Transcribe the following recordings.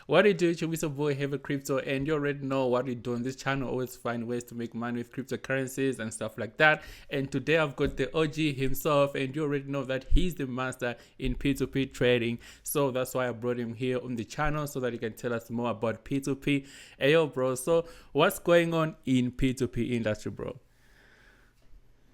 What do you do? It's your boy Heavy Crypto, and you already know what we do on this channel. Always find ways to make money with cryptocurrencies and stuff like that. And today I've got the OG himself, and you already know that he's the master in P2P trading. So that's why I brought him here on the channel so that he can tell us more about P2P. Hey, yo, bro. So what's going on in P2P industry, bro?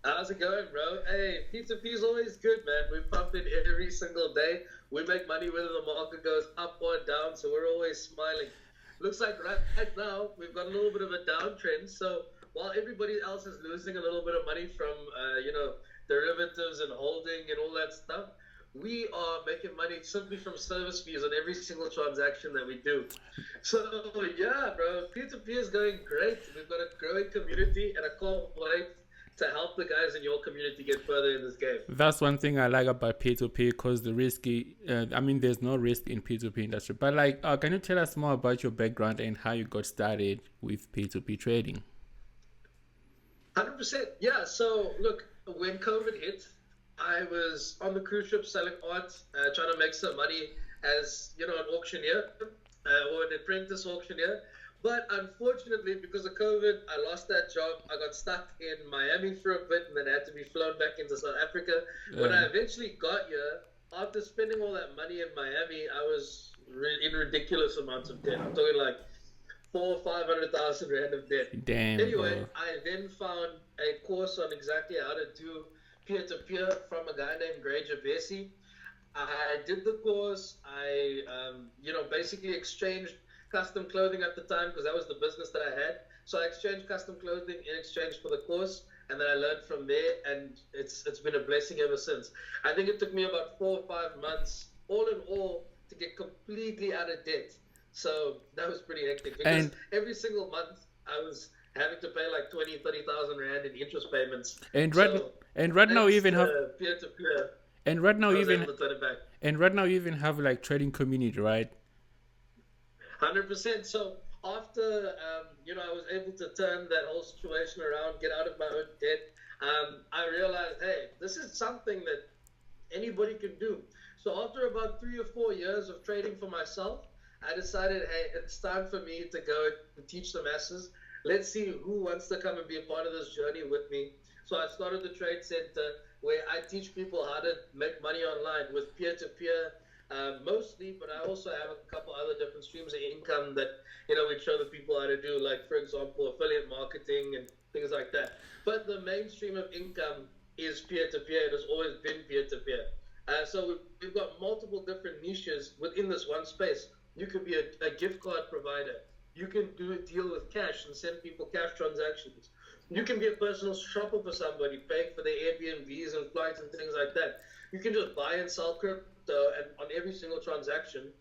How's it going, bro? Hey, P2P is always good, man. We pump it every single day. We make money whether the market goes up or down, so we're always smiling. Looks like right now we've got a little bit of a downtrend. So while everybody else is losing a little bit of money from, derivatives and holding and all that stuff, we are making money simply from service fees on every single transaction that we do. So yeah, bro, P2P is going great. We've got a growing community, and I can't wait to help the guys in your community get further in this game. That's one thing I like about P2P because there's no risk in P2P industry. But can you tell us more about your background and how you got started with P2P trading? 100%. Yeah. So look, when COVID hit, I was on the cruise ship selling art, trying to make some money as an auctioneer or an apprentice auctioneer. But unfortunately, because of COVID, I lost that job. I got stuck in Miami for a bit and then had to be flown back into South Africa. When I eventually got here, after spending all that money in Miami, I was in ridiculous amounts of debt. I'm talking like 400,000 or 500,000 rand of debt. Damn, Anyway, bro. I then found a course on exactly how to do peer-to-peer from a guy named Gray Jabesi. I did the course. I, basically exchanged custom clothing at the time because that was the business that I had. So I exchanged custom clothing in exchange for the course, and then I learned from there, and it's been a blessing ever since. I think it took me about 4 or 5 months, all in all, to get completely out of debt. So that was pretty hectic because every single month I was having to pay like 30,000 rand in interest payments. And right So and right now you thanks even have to peer-to-peer, and right now I you was even able to turn it back. and right now you even have like trading community, right? 100%. So after I was able to turn that whole situation around, get out of my own debt. I realized, hey, this is something that anybody can do. So after about 3 or 4 years of trading for myself, I decided, hey, it's time for me to go and teach the masses. Let's see who wants to come and be a part of this journey with me. So I started the Trade Center where I teach people how to make money online with peer-to-peer mostly, but I also have a couple other different streams of income that we show the people how to do, like for example affiliate marketing and things like that. But the main stream of income is peer-to-peer. It has always been peer-to-peer. So we've got multiple different niches within this one space. You could be a gift card provider. You can do a deal with cash and send people cash transactions. You can be a personal shopper for somebody, paying for their Airbnbs and flights and things like that. You can just buy and sell crypto, and on every single transaction,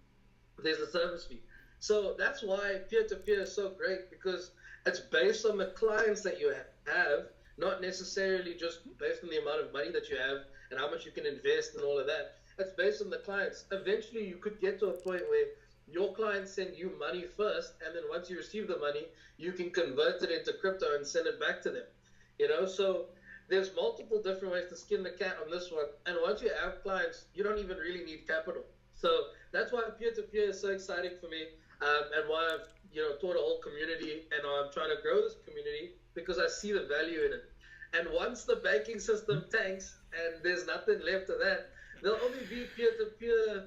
there's a service fee. So that's why peer-to-peer is so great, because it's based on the clients that you have, not necessarily just based on the amount of money that you have and how much you can invest and all of that. It's based on the clients. Eventually, you could get to a point where your clients send you money first, and then once you receive the money, you can convert it into crypto and send it back to them. So there's multiple different ways to skin the cat on this one. And once you have clients, you don't even really need capital. So that's why peer-to-peer is so exciting for me, and why I've taught a whole community, and I'm trying to grow this community because I see the value in it. And once the banking system tanks and there's nothing left of that, there'll only be peer-to-peer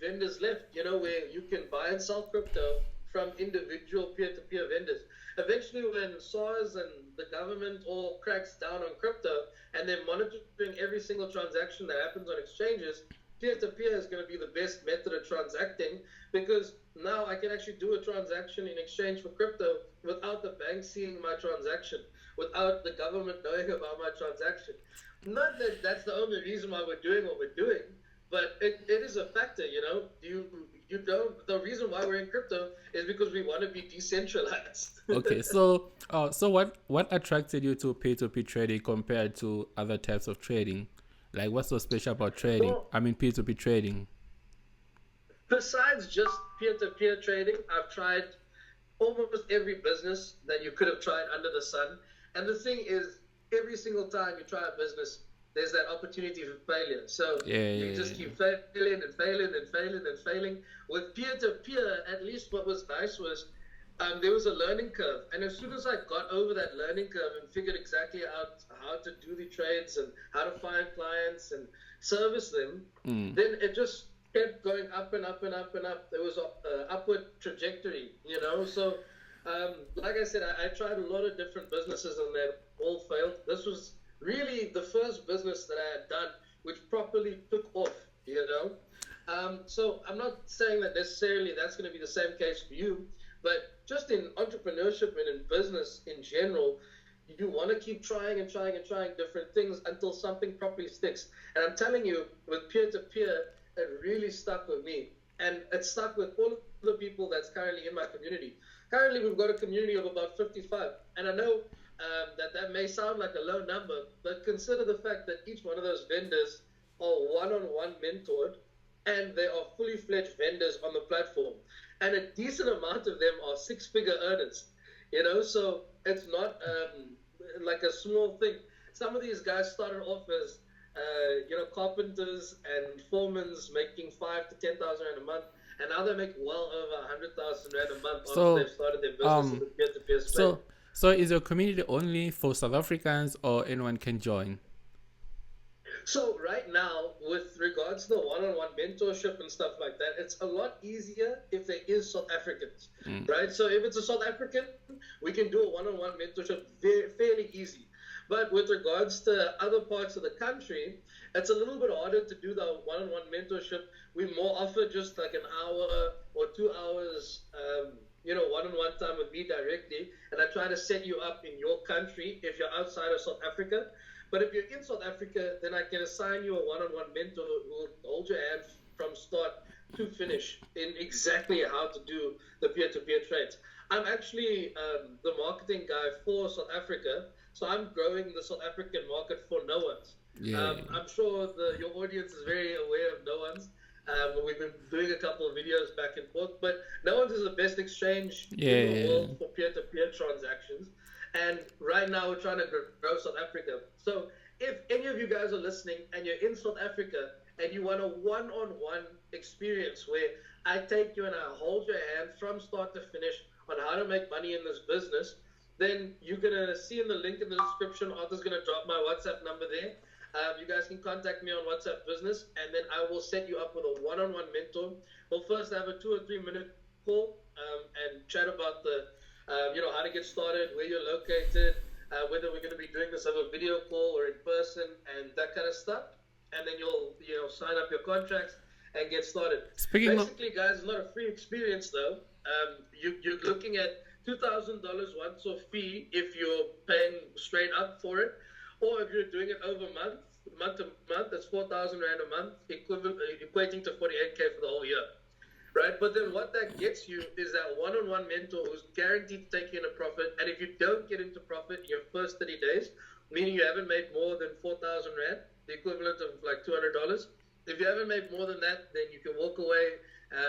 vendors left, where you can buy and sell crypto from individual peer-to-peer vendors. Eventually, when SARS and the government all cracks down on crypto and they're monitoring every single transaction that happens on exchanges, peer-to-peer is going to be the best method of transacting, because now I can actually do a transaction in exchange for crypto without the bank seeing my transaction, without the government knowing about my transaction. Not that that's the only reason why we're doing what we're doing, but it is a factor. You don't. The reason why we're in crypto is because we want to be decentralized. Okay, so what attracted you to P2P trading compared to other types of trading? Like, what's so special about trading? Well, P2P trading. besides just peer-to-peer trading, I've tried almost every business that you could have tried under the sun. And the thing is, every single time you try a business, there's that opportunity for failure. So Yeah, you yeah, just keep failing and failing and failing and failing. With peer-to-peer, at least what was nice was there was a learning curve. And as soon as I got over that learning curve and figured exactly out how to do the trades and how to find clients and service them, then it just kept going up and up and up and up. There was a upward trajectory, you know. So, like I said, I tried a lot of different businesses and they all failed. This was really the first business that I had done which properly took off, you know. So I'm not saying that necessarily that's going to be the same case for you, but just in entrepreneurship and in business in general, you want to keep trying and trying and trying different things until something properly sticks. And I'm telling you, with peer-to-peer, it really stuck with me. And it stuck with all of the people that's currently in my community. Currently, we've got a community of about 55. And I know that may sound like a low number, but consider the fact that each one of those vendors are one-on-one mentored, and they are fully fledged vendors on the platform. And a decent amount of them are six-figure earners, you know, so it's not like a small thing. Some of these guys started off as, carpenters and foremen making 5 to 10,000 rand a month, and now they make well over 100,000 rand a month after So, they've started their business in the peer-to-peer space. so, so is your community only for South Africans or anyone can join? So right now, with regards to the one-on-one mentorship and stuff like that, it's a lot easier if there is South Africans, right? So if it's a South African, we can do a one-on-one mentorship fairly easy. But with regards to other parts of the country, it's a little bit harder to do the one-on-one mentorship. We more offer just like an hour or 2 hours, one-on-one time with me directly, and I try to set you up in your country if you're outside of South Africa. But if you're in South Africa, then I can assign you a one-on-one mentor who will hold your hand from start to finish in exactly how to do the peer-to-peer trades. I'm actually the marketing guy for South Africa, so I'm growing the South African market for no ones. Yeah, I'm sure your audience is very aware of no ones. We've been doing a couple of videos back and forth, but no one's is the best exchange in the world for peer-to-peer transactions. And right now we're trying to grow South Africa. So if any of you guys are listening and you're in South Africa and you want a one-on-one experience where I take you and I hold your hand from start to finish on how to make money in this business, then you're going to see in the link in the description, Arthur's going to drop my WhatsApp number there. You guys can contact me on WhatsApp Business, and then I will set you up with a one-on-one mentor. We'll first have a 2 or 3 minute call and chat about how to get started, where you're located, whether we're going to be doing this over video call or in person, and that kind of stuff. And then you'll sign up your contracts and get started. Basically, guys, it's not a free experience though. You're looking at $2,000 once off fee if you're paying straight up for it, or if you're doing it over month to month, that's 4,000 rand a month, equating to 48K for the whole year. Right, but then what that gets you is that one-on-one mentor who's guaranteed to take you into profit. And if you don't get into profit in your first 30 days, meaning you haven't made more than 4,000 rand, the equivalent of like $200, if you haven't made more than that, then you can walk away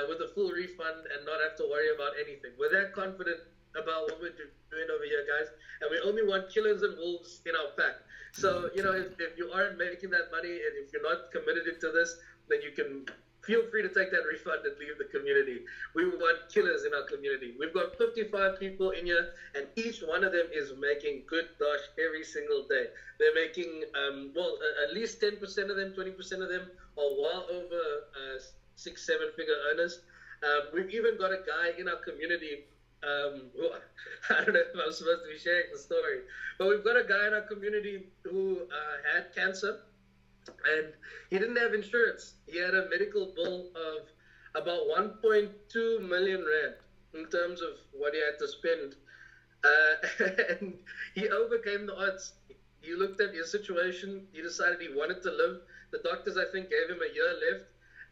with a full refund and not have to worry about anything. We're that confident about what we're doing over here, guys, and we only want killers and wolves in our pack. So, if you aren't making that money and if you're not committed to this, then you can feel free to take that refund and leave the community. We want killers in our community. We've got 55 people in here, and each one of them is making good dosh every single day. They're making, at least 10% of them, 20% of them are well over 6-7 figure earners. We've even got a guy in our community who, I don't know if I'm supposed to be sharing the story, but we've got a guy in our community who had cancer. And he didn't have insurance. He had a medical bill of about 1.2 million rand in terms of what he had to spend. And he overcame the odds. He looked at his situation. He decided he wanted to live. The doctors, I think, gave him a year left.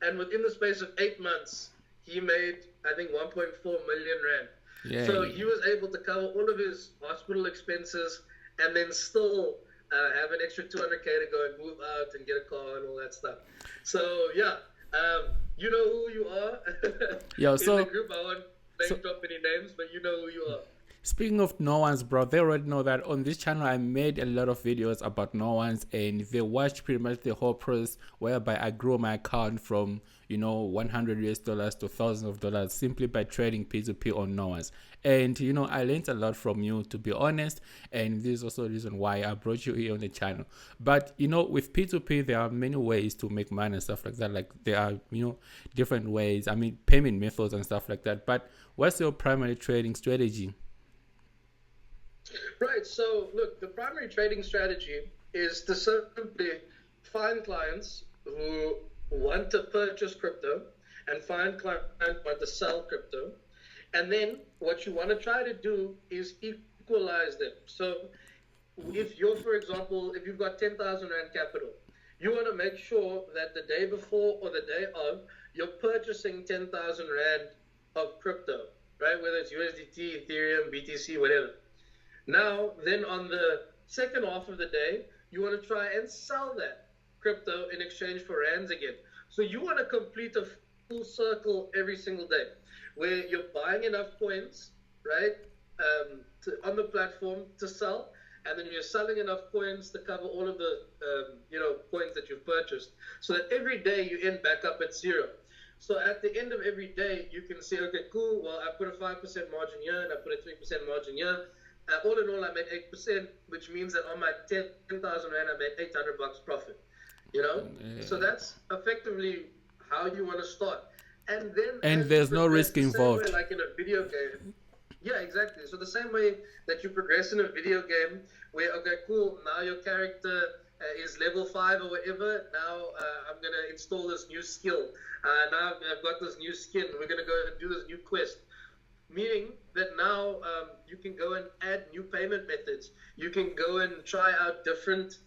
And within the space of 8 months, he made, I think, 1.4 million rand. Yeah. So he was able to cover all of his hospital expenses and then still have an extra 200K to go and move out and get a car and all that stuff. So yeah, you know who you are. In the group, I won't drop any names, but you know who you are. Speaking of no ones, bro, they already know that on this channel I made a lot of videos about no ones, and they watched pretty much the whole process whereby I grew my account from 100 US dollars to thousands of dollars simply by trading P2P on no ones. And I learned a lot from you, to be honest, and this is also the reason why I brought you here on the channel. But with P2P there are many ways to make money and stuff like that. Like there are different ways, I mean payment methods and stuff like that. But what's your primary trading strategy? Right. So, look, the primary trading strategy is to simply find clients who want to purchase crypto and find clients who want to sell crypto. And then what you want to try to do is equalize them. So, if you're, for example, if you've got 10,000 Rand capital, you want to make sure that the day before or the day of, you're purchasing 10,000 Rand of crypto, right? Whether it's USDT, Ethereum, BTC, whatever. Now, then on the second half of the day, you want to try and sell that crypto in exchange for rands again. So you want to complete a full circle every single day where you're buying enough coins, right, on the platform to sell, and then you're selling enough coins to cover all of the, coins that you've purchased, so that every day you end back up at zero. So at the end of every day, you can say, okay, cool, well, I put a 5% margin here, and I put a 3% margin here. All in all, I made 8%, which means that on my 10,000 Rand, I made $800 profit. So that's effectively how you want to start. And then there's no risk involved. Way, like in a video game. Yeah, exactly. So the same way that you progress in a video game, where okay, cool, now your character is level 5 or whatever. Now I'm gonna install this new skill. Now I've got this new skin. We're gonna go and do this new quest. Meaning that now you can go and add new payment methods. You can go and try out different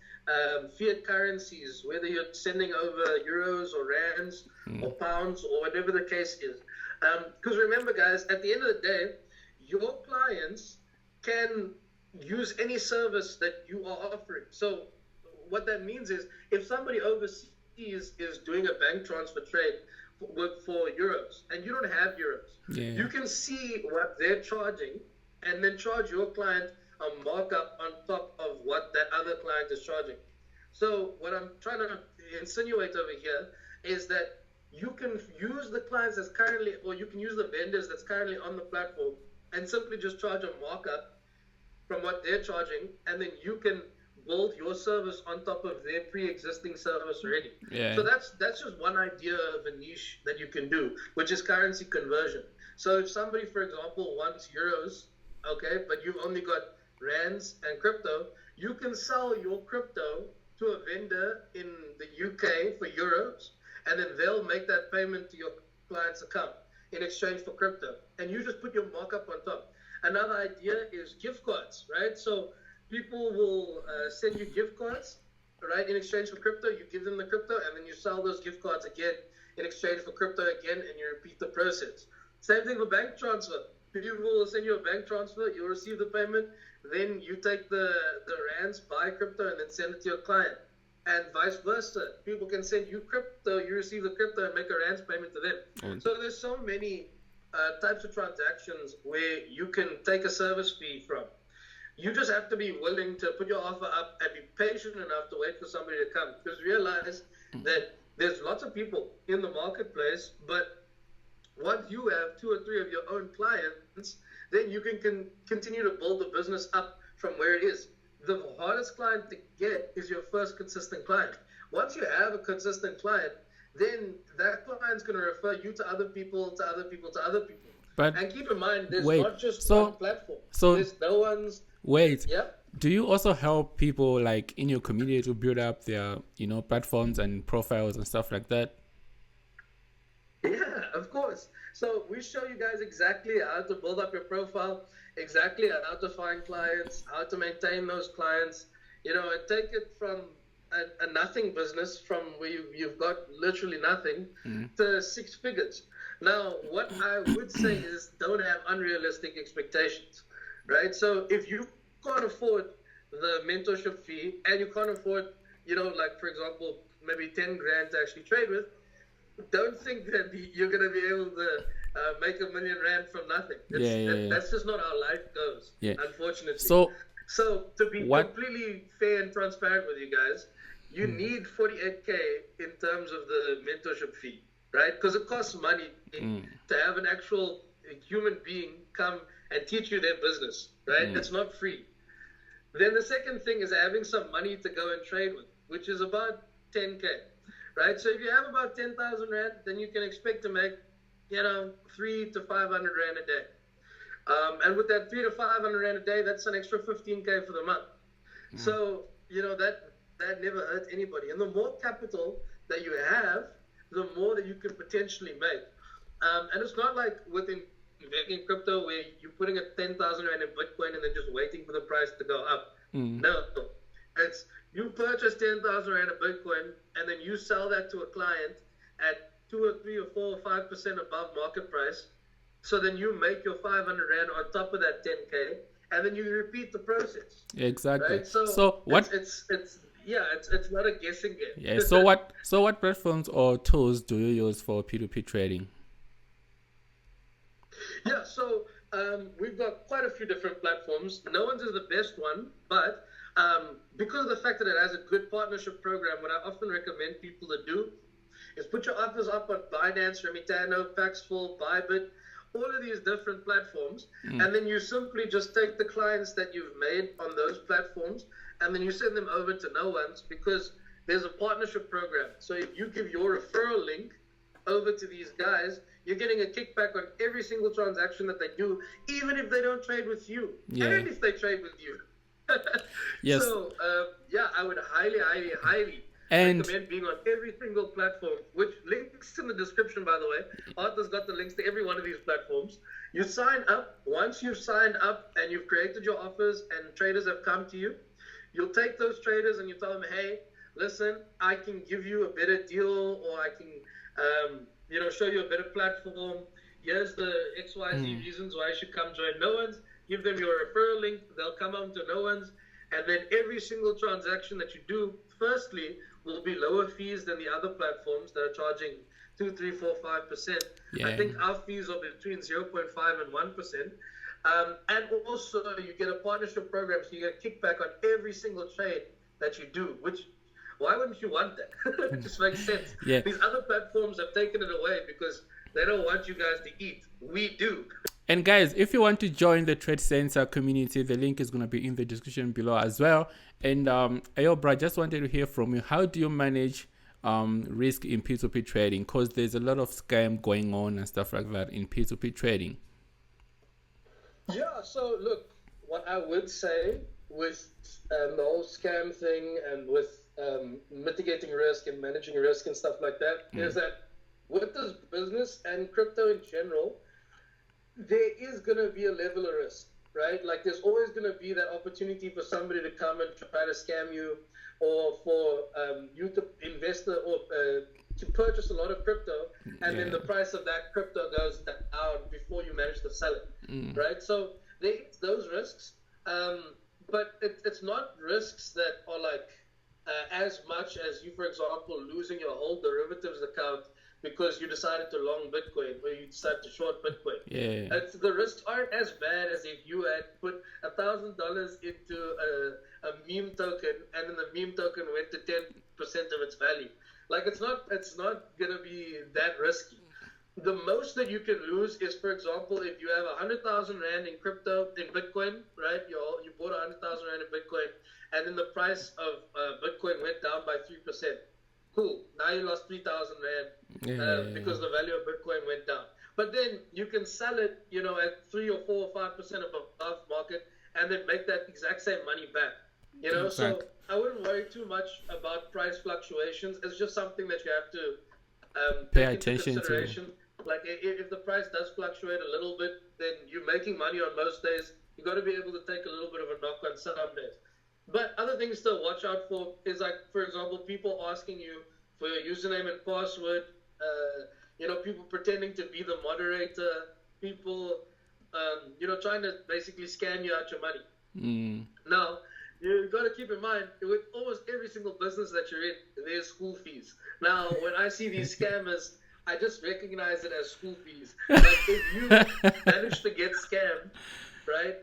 fiat currencies, whether you're sending over euros or rands or pounds or whatever the case is. Because remember, guys, at the end of the day, your clients can use any service that you are offering. So what that means is if somebody overseas is doing a bank transfer trade for euros and you don't have euros, you can see what they're charging and then charge your client a markup on top of what that other client is charging. So what I'm trying to insinuate over here is that you can use the clients that's currently, or you can use the vendors that's currently on the platform and simply just charge a markup from what they're charging, and then you can build your service on top of their pre-existing service already. So that's just one idea of a niche that you can do, which is currency conversion. So if somebody, for example, wants euros, okay, but you've only got rands and crypto, you can sell your crypto to a vendor in the UK for euros, and then they'll make that payment to your client's account in exchange for crypto, and you just put your markup on top. Another idea is gift cards, right? So people will send you gift cards, right, in exchange for crypto. You give them the crypto, and then you sell those gift cards again in exchange for crypto again, and you repeat the process. Same thing with bank transfer. People will send you a bank transfer, you'll receive the payment, then you take the rands, buy crypto, and then send it to your client. And vice versa. People can send you crypto, you receive the crypto, and make a rands payment to them. So there's so many types of transactions where you can take a service fee from. You just have to be willing to put your offer up and be patient enough to wait for somebody to come. Because realize that there's lots of people in the marketplace, but once you have 2 or 3 of your own clients, then you can continue to build the business up from where it is. The hardest client to get is your first consistent client. Once you have a consistent client, then that client's going to refer you to other people, to other people, to other people. But and keep in mind, there's not just one platform. So there's no one's... Wait. Yep. Do you also help people like in your community to build up their, platforms and profiles and stuff like that? Yeah, of course. So we show you guys exactly how to build up your profile, exactly how to find clients, how to maintain those clients, and take it from a nothing business, from where you've got literally nothing, to 6 figures. Now, what I would say is don't have unrealistic expectations, right? So if you can't afford the mentorship fee and you can't afford, like, for example, maybe 10 grand to actually trade with, don't think that you're going to be able to make R1 million from nothing. Yeah, yeah, yeah. That's just not how life goes, Yeah. unfortunately. So To be what? completely fair and transparent with you guys, you need 48K in terms of the mentorship fee, right? Because it costs money to have an actual human being come and teach you their business, right? It's not free. Then the second thing is having some money to go and trade with, which is about 10K, right? So if you have about 10,000 Rand, then you can expect to make, 3 to 500 Rand a day. And with that 3 to 500 Rand a day, that's an extra 15K for the month. So, that never hurts anybody. And the more capital that you have, the more that you can potentially make. And it's not like within investing in crypto where you're putting a 10,000 Rand in Bitcoin and then just waiting for the price to go up. No. It's you purchase 10,000 Rand of Bitcoin and then you sell that to a client at 2 or 3 or 4 or 5% above market price. So then you make your 500 Rand on top of that 10K, and then you repeat the process. Exactly. Right? So what? It's not a guessing game. Yeah. So what platforms or tools do you use for P2P trading? Yeah. So we've got quite a few different platforms. No one's is the best one, but because of the fact that it has a good partnership program, what I often recommend people to do is put your offers up on Binance, Remitano, Paxful, Bybit, all of these different platforms, and then you simply just take the clients that you've made on those platforms and then you send them over to no one's, because there's a partnership program. So if you give your referral link over to these guys, you're getting a kickback on every single transaction that they do, even if they don't trade with you, and if they trade with you. Yes. So I would highly recommend being on every single platform, which links in the description, by the way. Arthur's got the links to every one of these platforms. You sign up. Once you've signed up and you've created your offers and traders have come to you, you'll take those traders and you tell them, hey, listen, I can give you a better deal, or I can show you a better platform. Here's the XYZ reasons why you should come join No One's. Give them your referral link. They'll come on to No One's. And then every single transaction that you do, firstly, will be lower fees than the other platforms that are charging 2, 3, 4, 5%. Yeah. I think our fees are between 0.5 and 1%. And also you get a partnership program, so you get a kickback on every single trade that you do, which, why wouldn't you want that? It just makes sense. Yeah. These other platforms have taken it away because they don't want you guys to eat. We do. And guys, if you want to join the Trade Center community, the link is going to be in the description below as well. And Ayobra, just wanted to hear from you. How do you manage risk in P2P trading? Because there's a lot of scam going on and stuff like that in P2P trading. Yeah, so look, what I would say with the whole scam thing and with mitigating risk and managing risk and stuff like that is that with this business and crypto in general, there is going to be a level of risk, right? Like there's always going to be that opportunity for somebody to come and try to scam you, or for you to invest or to purchase a lot of crypto, and then the price of that crypto goes down before you manage to sell it, right? So there's those risks, but it's not risks that are like as much as you, for example, losing your whole derivatives account because you decided to long Bitcoin or you decided to short Bitcoin. Yeah. The risks aren't as bad as if you had put $1,000 into a meme token and then the meme token went to 10% of its value. Like it's not gonna be that risky. The most that you can lose is, for example, if you have 100,000 Rand in crypto, in Bitcoin, right? You bought 100,000 Rand in Bitcoin, and then the price of Bitcoin went down by 3%. Cool. Now you lost 3,000 Rand because the value of Bitcoin went down. But then you can sell it, at 3 or 4 or 5% above market, and then make that exact same money back. So I wouldn't worry too much about price fluctuations. It's just something that you have to pay take attention into consideration. Like if the price does fluctuate a little bit, then you're making money on most days. You got to be able to take a little bit of a knock on some days. But other things to watch out for is, like, for example, people asking you for your username and password, people pretending to be the moderator, people, trying to basically scam you out your money. Now, you've got to keep in mind, with almost every single business that you're in, there's school fees. Now, when I see these scammers I just recognize it as school fees. Like if you manage to get scammed, right,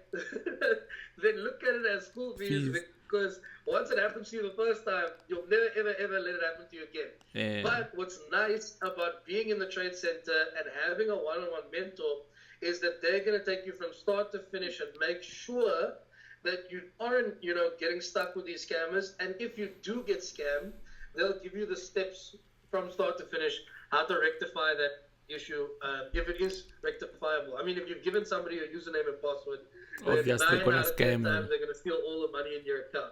then look at it as school fees, Fees. because once it happens to you the first time, you'll never ever ever let it happen to you again. Yeah. But what's nice about being in the trade center and having a one-on-one mentor is that they're going to take you from start to finish and make sure that you aren't, getting stuck with these scammers. And if you do get scammed, they'll give you the steps from start to finish, how to rectify that issue, if it is rectifiable. I mean, if you've given somebody your username and password, Obviously, 9 gonna out of 10 scam times you. they're going to steal all the money in your account.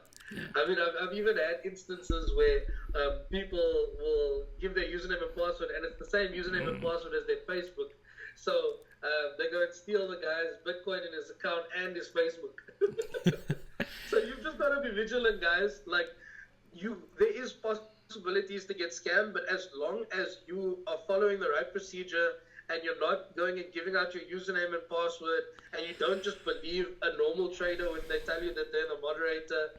I mean, I've even had instances where people will give their username and password, and it's the same username and password as their Facebook. So they go and steal the guy's Bitcoin in his account and his Facebook. So you've just got to be vigilant, guys. Like, there is possibilities to get scammed, but as long as you are following the right procedure and you're not going and giving out your username and password, and you don't just believe a normal trader when they tell you that they're the moderator,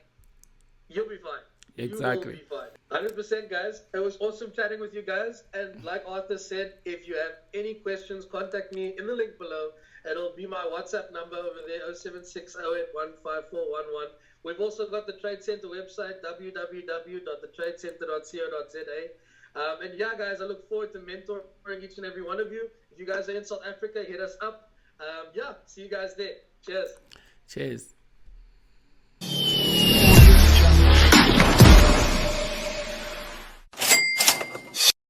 you'll be fine. Exactly. You will be fine. 100%, guys. It was awesome chatting with you guys. And like Arthur said, if you have any questions, contact me in the link below. It'll be my WhatsApp number over there, 07608154111. We've also got the Trade Center website, www.thetradecenter.co.za. And yeah, guys, I look forward to mentoring each and every one of you. If you guys are in South Africa, hit us up. Yeah, see you guys there. Cheers. Cheers.